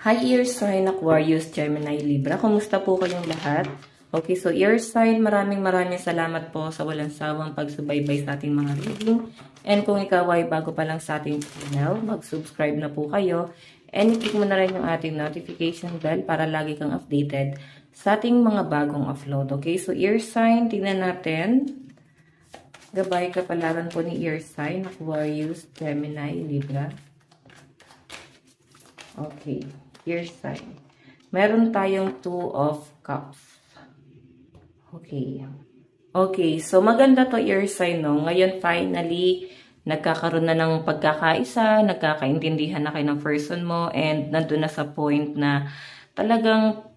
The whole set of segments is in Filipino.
Hi, Ear Sign, Aquarius, Gemini, Libra. Kumusta po kayong lahat? Okay, so Ear Sign, maraming salamat po sa walang sawang pagsubaybay sa ating mga reading. And kung ikaw ay bago pa lang sa ating channel, mag-subscribe na po kayo. And i-click mo na rin yung ating notification bell para lagi kang updated sa ating mga bagong upload. Okay, so Ear Sign, tingnan natin. Gabay kapalaran po ni Ear Sign, Aquarius, Gemini, Libra. Okay, Ear Sign. Meron tayong Two of Cups. Okay. Okay, so maganda to Ear Sign, no? Ngayon, finally, nagkakaroon na ng pagkakaisa, nagkakaintindihan na kayo ng person mo, and nandun na sa point na talagang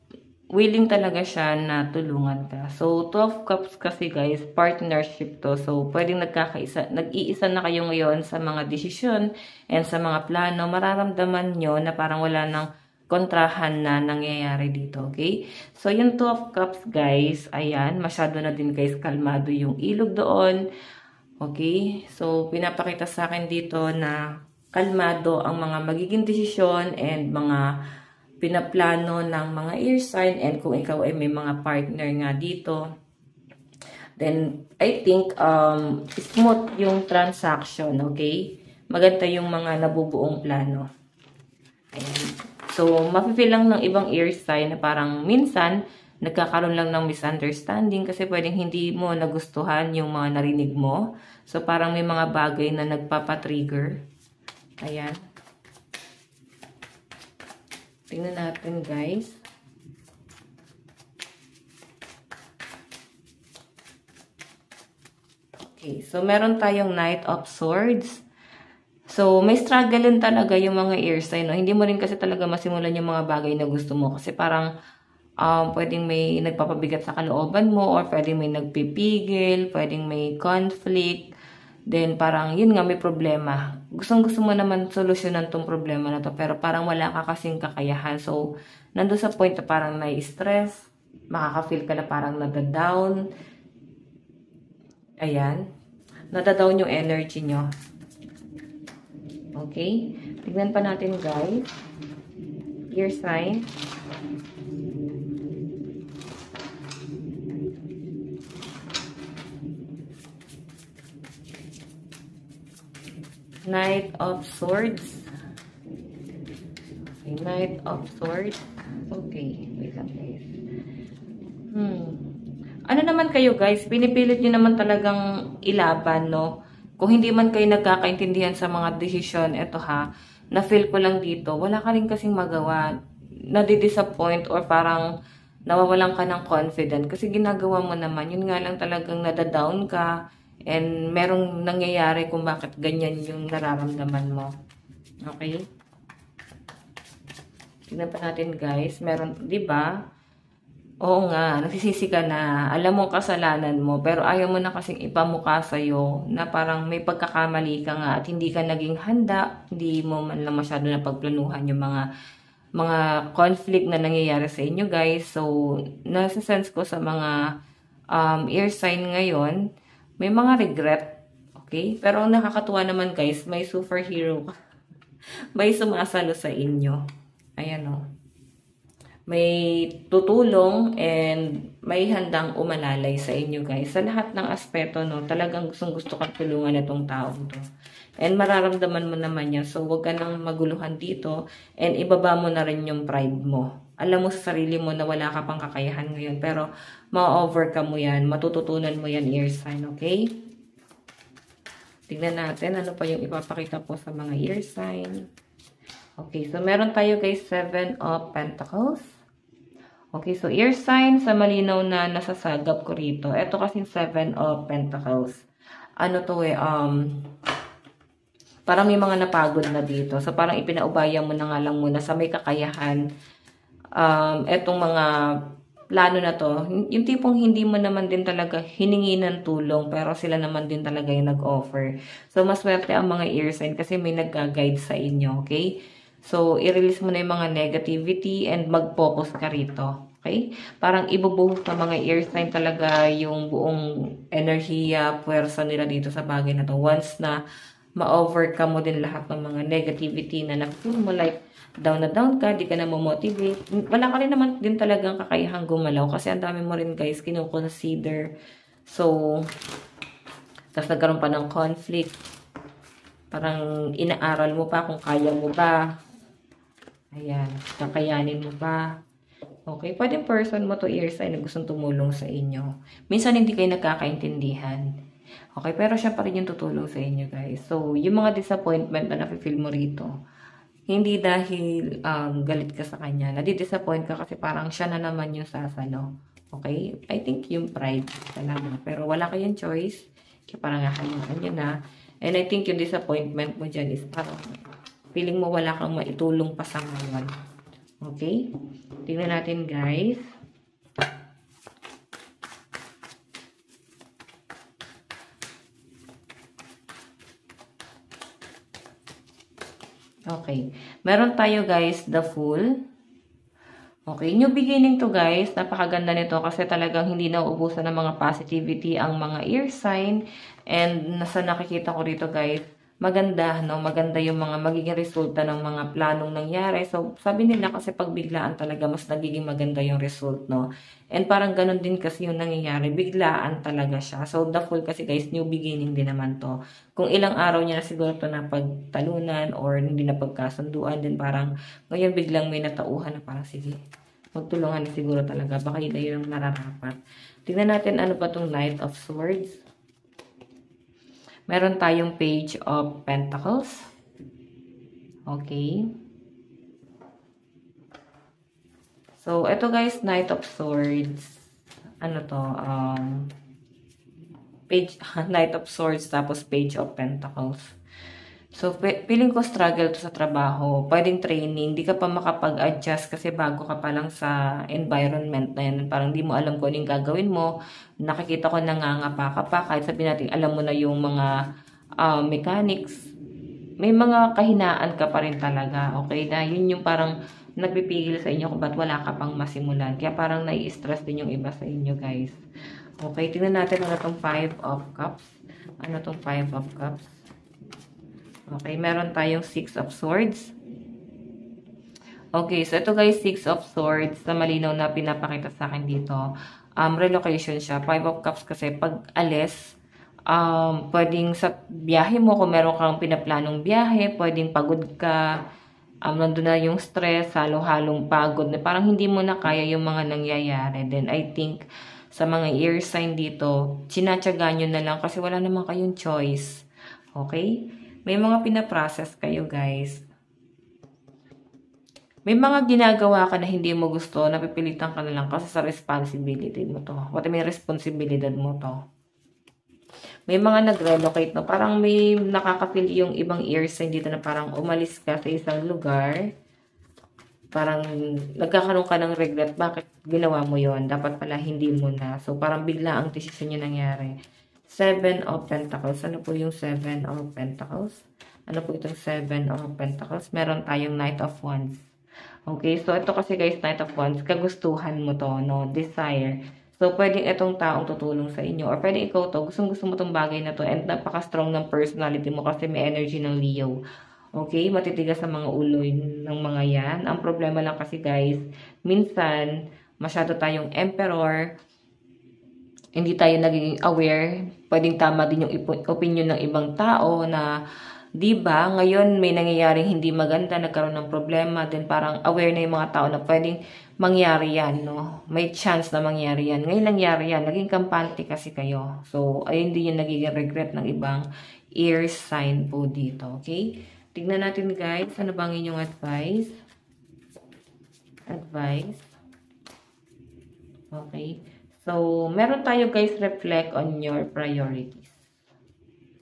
willing talaga siya na tulungan ka. So, 12 Cups kasi guys, partnership to. So, pwedeng nag-iisa na kayo ngayon sa mga desisyon and sa mga plano. Mararamdaman nyo na parang wala nang kontrahan na nangyayari dito, okay? So, yung 12 Cups guys, ayan, masyado na din guys, kalmado yung ilog doon. Okay? So, pinapakita sa akin dito na kalmado ang mga magiging desisyon and mga pinaplano ng mga Ear Sign, and kung ikaw ay may mga partner nga dito, then I think smooth yung transaction, okay? Maganda yung mga nabubuong plano. Ayan. So, mafe-feel lang ng ibang Ear Sign na parang minsan nagkakaroon lang ng misunderstanding kasi pwedeng hindi mo nagustuhan yung mga narinig mo. So, parang may mga bagay na nagpapatrigger. Ayan. Tingnan natin, guys. Okay, so meron tayong Knight of Swords. So, may struggle din talaga yung mga Ear Sign, no? Hindi mo rin kasi talaga masimulan yung mga bagay na gusto mo. Kasi parang, pwedeng may nagpapabigat sa kalooban mo, or pwedeng may nagpipigil, pwedeng may conflict. Then, parang, yun nga, may problema. Gustong-gusto mo naman solusyonan tong problema na to, pero parang wala ka kasing kakayahan. So, nandun sa point na parang nai-stress, makaka-feel ka na parang nada-down. Ayan. Nada-down yung energy nyo. Okay? Tignan pa natin, guys. Ear Sign. Knight of Swords. Okay, Knight of Swords. Okay, wait lang guys. Ano naman kayo guys, pinipilit nyo naman talagang ilaban, no? Kung hindi man kayo nagkakaintindihan sa mga desisyon, eto ha, na-feel ko lang dito, wala ka rin kasing magawa, nadi-disappoint or parang nawawalan ka ng confident kasi ginagawa mo naman, yun nga lang talagang nadadown ka. And merong nangyayari kung bakit ganyan yung nararamdaman mo. Okay? Tignan pa natin guys. Meron, di ba? Oo nga, nagsisisi ka na. Alam mo kasalanan mo, pero ayaw mo na kasing ipamukha sa'yo na parang may pagkakamali ka nga at hindi ka naging handa. Hindi mo man lang masyado na pagplanuhan yung mga conflict na nangyayari sa inyo guys. So, nasa sense ko sa mga Ear Sign ngayon, may mga regret, okay? Pero ang nakakatuwa naman guys, may superhero. May sumasalo sa inyo. Ayan o. May tutulong and may handang umalalay sa inyo guys. Sa lahat ng aspeto, no, talagang gustong-gusto kang tulungan itong taong to. And mararamdaman mo naman yan. So, huwag ka nang maguluhan dito. And ibaba mo na rin yung pride mo. Alam mo sa sarili mo na wala ka pang kakayahan ngayon. Pero, ma-overcome mo yan. Matututunan mo yan, Ear Sign, okay? Tignan natin ano pa yung ipapakita po sa mga Ear Sign. Okay, so meron tayo guys 7 of Pentacles. Okay, so Ear Sign sa malinaw na nasasagap ko rito. Ito kasing 7 of Pentacles. Ano to parang may mga napagod na dito. So, parang ipinaubaya mo na nga lang muna sa may kakayahan. Etong mga plano na to, yung tipong hindi mo naman din talaga hiningi ng tulong, pero sila naman din talaga yung nag-offer. So, maswerte ang mga Ear Sign kasi may nag-guide sa inyo, okay? So, i-release mo na yung mga negativity and mag-focus ka rito, okay? Parang ibubuhos ng mga Ear Sign talaga yung buong enerhiya, puwersa nila dito sa bagay na to. Once na ma-overcome mo din lahat ng mga negativity na na-feel mo, like down na down ka, di ka na mo-motivate. Wala ka rin naman din talagang kakayahang gumalaw kasi ang dami mo rin guys kinukonsider. So, tapos nagkaroon pa ng conflict. Parang inaaral mo pa kung kaya mo ba. Ayan, kakayanin mo ba. Okay, pwedeng person mo to ear sign na gustong tumulong sa inyo. Minsan hindi kayo nagkakaintindihan. Okay, pero siya pa rin yung tutulong sa inyo guys. So, yung mga disappointment na nafe-feel mo rito, hindi dahil galit ka sa kanya. Nadi-disappoint ka kasi parang siya na naman yung sasalo. Okay? I think yung pride talaga. Pero wala kayong choice. Kaya parang hayaan nyo na. And I think yung disappointment mo dyan is parang feeling mo wala kang maitulong pa sa ngayon. Okay? Tingnan natin guys. Okay. Meron tayo guys, the Fool. Okay. New beginning to guys. Napakaganda nito kasi talagang hindi nauubusan ng mga positivity ang mga ear sign. And nasa nakikita ko rito guys, maganda, no? Maganda yung mga magiging resulta ng mga planong nangyari. So, sabi nila kasi pag biglaan talaga, mas nagiging maganda yung result, no? And parang ganun din kasi yung nangyayari. Biglaan talaga siya. So, the Fool kasi guys, new beginning din naman to. Kung ilang araw niya na siguro to na pagtalunan or hindi na pagkasunduan, din parang ngayon biglang may natauhan na parang sige, magtulungan na siguro talaga. Baka yun na yun ang nararapat. Tingnan natin ano pa tong Knight of Swords. Meron tayong Page of Pentacles. Okay. So, ito guys, Knight of Swords. Ano to? Knight of Swords, tapos Page of Pentacles. So, feeling ko struggle to sa trabaho. Pwedeng training. Di ka pa makapag-adjust kasi bago ka pa lang sa environment na yan. Parang di mo alam kung anong gagawin mo. Nakikita ko nangangapa ka pa. Kahit sabihin natin, alam mo na yung mga mechanics. May mga kahinaan ka pa rin talaga. Okay na? Yun yung parang nagpipigil sa inyo kung ba't wala ka pang masimulan. Kaya parang nai-stress din yung iba sa inyo, guys. Okay, tingnan natin ano tong 5 of Cups. Ano tong 5 of Cups? Okay, meron tayong 6 of Swords. Okay, so ito guys, 6 of Swords na malinaw na pinapakita sa akin dito. Relocation siya. 5 of Cups kasi pag alis, pwedeng sa biyahe mo, kung meron kang pinaplanong biyahe, pwedeng pagod ka, nandun na yung stress, halo-halong pagod, na parang hindi mo na kaya yung mga nangyayari. Then I think, sa mga ear sign dito, sinatsaga nyo na lang kasi wala naman kayong choice. Okay? May mga pinaprocess kayo, guys. May mga ginagawa ka na hindi mo gusto, napipilitan ka na lang kasi sa responsibility mo to. What I mean, responsibilidad mo to. May mga nag-relocate no. Parang may nakaka-feel yung ibang ear sign dito na parang umalis ka sa isang lugar. Parang nagkakaroon ka ng regret. Bakit ginawa mo yon? Dapat pala hindi mo na. So, parang bigla ang decision yung nangyari. 7 of Pentacles. Ano po yung 7 of Pentacles? Ano po itong 7 of Pentacles? Meron tayong Knight of Wands. Okay, so ito kasi guys, Knight of Wands, kagustuhan mo to, no? Desire. So, pwedeng itong taong tutulong sa inyo. Or pwedeng ikaw to, gustong-gusto mo tong bagay na to. And napaka-strong ng personality mo kasi may energy ng Leo. Okay, matitigas sa mga ulo ng mga yan. Ang problema lang kasi guys, minsan, masyado tayong emperor, hindi tayo naging aware, pwedeng tama din yung opinion ng ibang tao na, di ba, ngayon may nangyayaring hindi maganda, nagkaroon ng problema, then parang aware na yung mga tao na pwedeng mangyari yan, no? May chance na mangyari yan. Ngayon nangyari yan, naging kampante kasi kayo. So, ayun din yung nagiging regret ng ibang ear sign po dito, okay? Tignan natin guys, ano bang inyong advice? Okay. So, meron tayo guys, reflect on your priorities.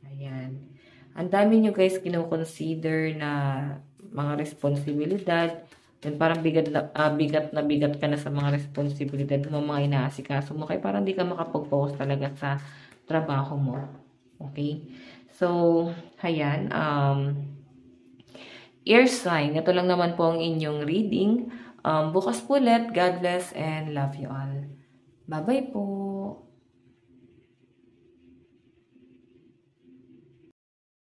Ayan. Ang dami nyo guys kino-consider na mga responsibilidad. Then parang bigat na bigat ka na sa mga responsibilidad mo, mga inaasikaso mo. Kaya parang di ka makapag-focus talaga sa trabaho mo. Okay? So, ayan. Ear sign. Ito lang naman po ang inyong reading. Bukas po ulit. God bless and love you all. Bye-bye po.